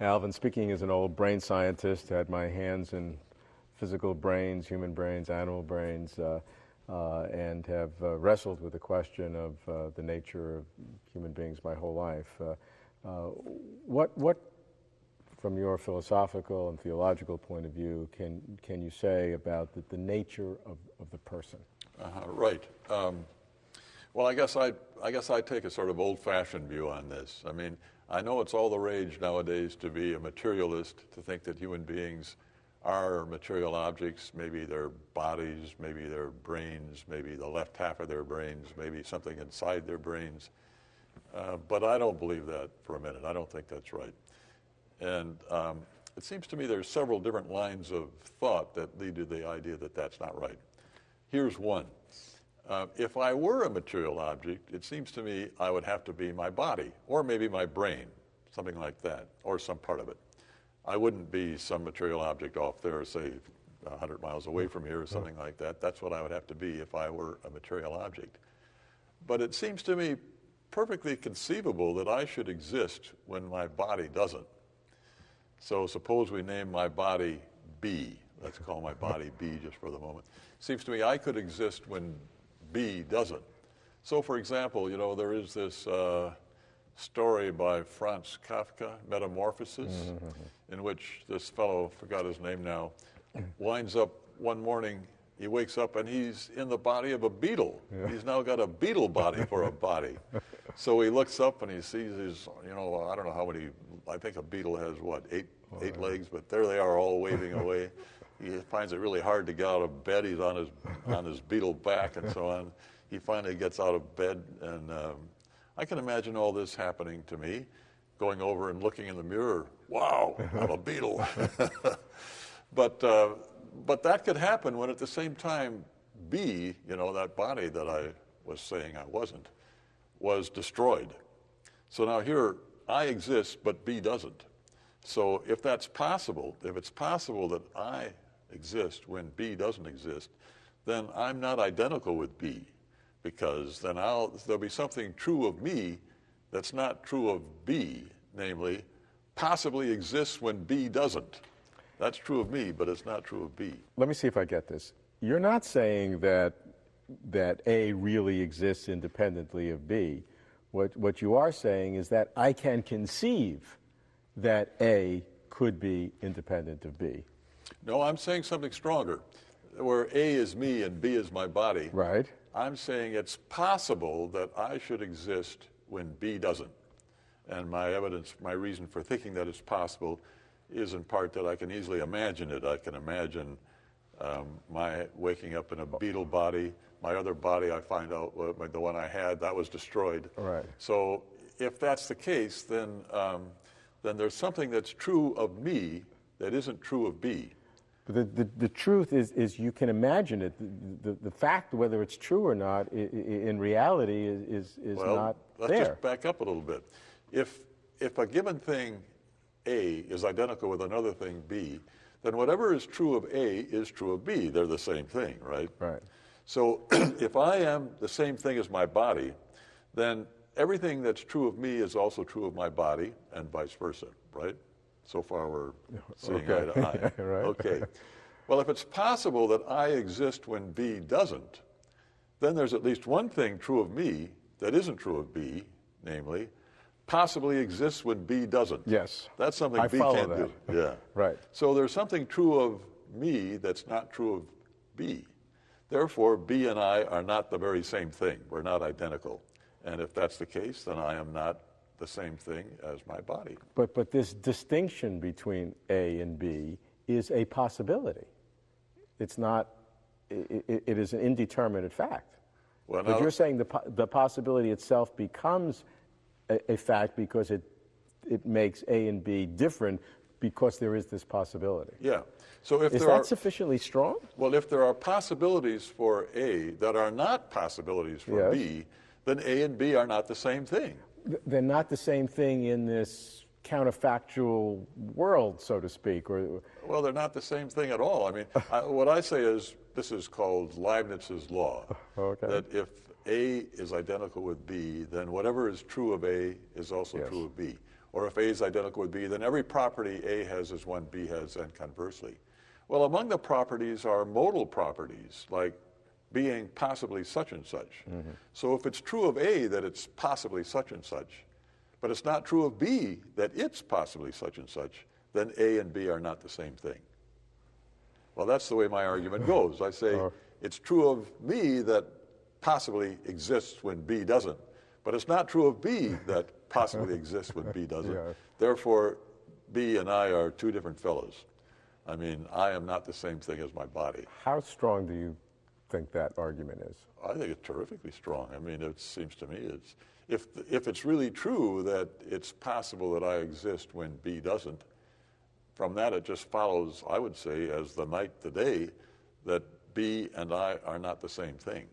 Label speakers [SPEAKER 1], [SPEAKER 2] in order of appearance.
[SPEAKER 1] Alvin, speaking as an old brain scientist, had my hands in physical brains, human brains, animal brains, and have wrestled with the question of the nature of human beings my whole life. What, from your philosophical and theological point of view, can you say about the nature of the person?
[SPEAKER 2] Right. Well, I guess I take a sort of old-fashioned view on this. I mean, I know it's all the rage nowadays to be a materialist, to think that human beings are material objects, maybe their bodies, maybe their brains, maybe the left half of their brains, maybe something inside their brains. But I don't believe that for a minute. I don't think that's right. And it seems to me there's several different lines of thought that lead to the idea that that's not right. Here's one. If I were a material object, it seems to me I would have to be my body, or maybe my brain, something like that, or some part of it. I wouldn't be some material object off there, say, 100 miles away from here or something like that. That's what I would have to be if I were a material object. But it seems to me perfectly conceivable that I should exist when my body doesn't. So suppose we name my body B. Let's call my body B just for the moment. Seems to me I could exist when B doesn't. So, for example, you know, there is this story by Franz Kafka, Metamorphosis, in which this fellow, forgot his name now, winds up one morning, he wakes up and he's in the body of a beetle. Yeah. He's now got a beetle body for a body. So he looks up and he sees his, you know, I don't know how many, I think a beetle has what, eight legs, but there they are all waving away. He finds it really hard to get out of bed. He's on his beetle back and so on. He finally gets out of bed, and I can imagine all this happening to me, going over and looking in the mirror. Wow, I'm a beetle. But that could happen when at the same time B, you know, that body that I was saying I wasn't, was destroyed. So now here I exist, but B doesn't. So if that's possible, if it's possible that I exist when B doesn't exist, then I'm not identical with B, because then there'll be something true of me that's not true of B, namely, possibly exists when B doesn't. That's true of me, but it's not true of B.
[SPEAKER 1] Let me see if I get this. You're not saying that A really exists independently of B. What you are saying is that I can conceive that A could be independent of B.
[SPEAKER 2] No, I'm saying something stronger. Where A is me and B is my body.
[SPEAKER 1] Right.
[SPEAKER 2] I'm saying it's possible that I should exist when B doesn't. And my evidence, my reason for thinking that it's possible is in part that I can easily imagine it. I can imagine my waking up in a beetle body. My other body, I find out, the one I had, that was destroyed.
[SPEAKER 1] Right.
[SPEAKER 2] So if that's the case, then there's something that's true of me that isn't true of B.
[SPEAKER 1] The truth is you can imagine it. The fact, whether it's true or not, in reality is not there.
[SPEAKER 2] Let's just back up a little bit. If a given thing A is identical with another thing B, then whatever is true of A is true of B. They're the same thing, right?
[SPEAKER 1] Right.
[SPEAKER 2] So if I am the same thing as my body, then everything that's true of me is also true of my body, and vice versa, right? So far we're seeing eye to eye.
[SPEAKER 1] Right.
[SPEAKER 2] Okay. Well, if it's possible that I exist when B doesn't, then there's at least one thing true of me that isn't true of B, namely, possibly exists when B doesn't.
[SPEAKER 1] Yes.
[SPEAKER 2] That's something B can't do. Yeah.
[SPEAKER 1] Right.
[SPEAKER 2] So there's something true of me that's not true of B. Therefore, B and I are not the very same thing. We're not identical. And if that's the case, then I am not the same thing as my body.
[SPEAKER 1] But this distinction between A and B is a possibility. It's not, it is an indeterminate fact.
[SPEAKER 2] Well,
[SPEAKER 1] but you're saying the possibility itself becomes a fact because it makes A and B different because there is this possibility.
[SPEAKER 2] Yeah. So if
[SPEAKER 1] is that sufficiently strong?
[SPEAKER 2] Well, if there are possibilities for A that are not possibilities for B, then A and B are not the same thing.
[SPEAKER 1] They're not the same thing in this counterfactual world, so to speak.
[SPEAKER 2] Well, they're not the same thing at all. I mean, what I say is, this is called Leibniz's law, that if A is identical with B, then whatever is true of A is also true of B. or if A is identical with B, then every property A has is one B has, and conversely. Well, among the properties are modal properties, like being possibly such and such. Mm-hmm. So if it's true of A that it's possibly such and such, but it's not true of B that it's possibly such and such, then A and B are not the same thing. Well, that's the way my argument goes. I say it's true of me that possibly exists when B doesn't, but it's not true of B that possibly exists when B doesn't. Yeah. Therefore, B and I are two different fellows. I mean, I am not the same thing as my body.
[SPEAKER 1] How strong do you think that argument is?
[SPEAKER 2] I think it's terrifically strong. I mean, it seems to me it's, if it's really true that it's possible that I exist when B doesn't, from that it just follows, I would say, as the night the day, that B and I are not the same thing.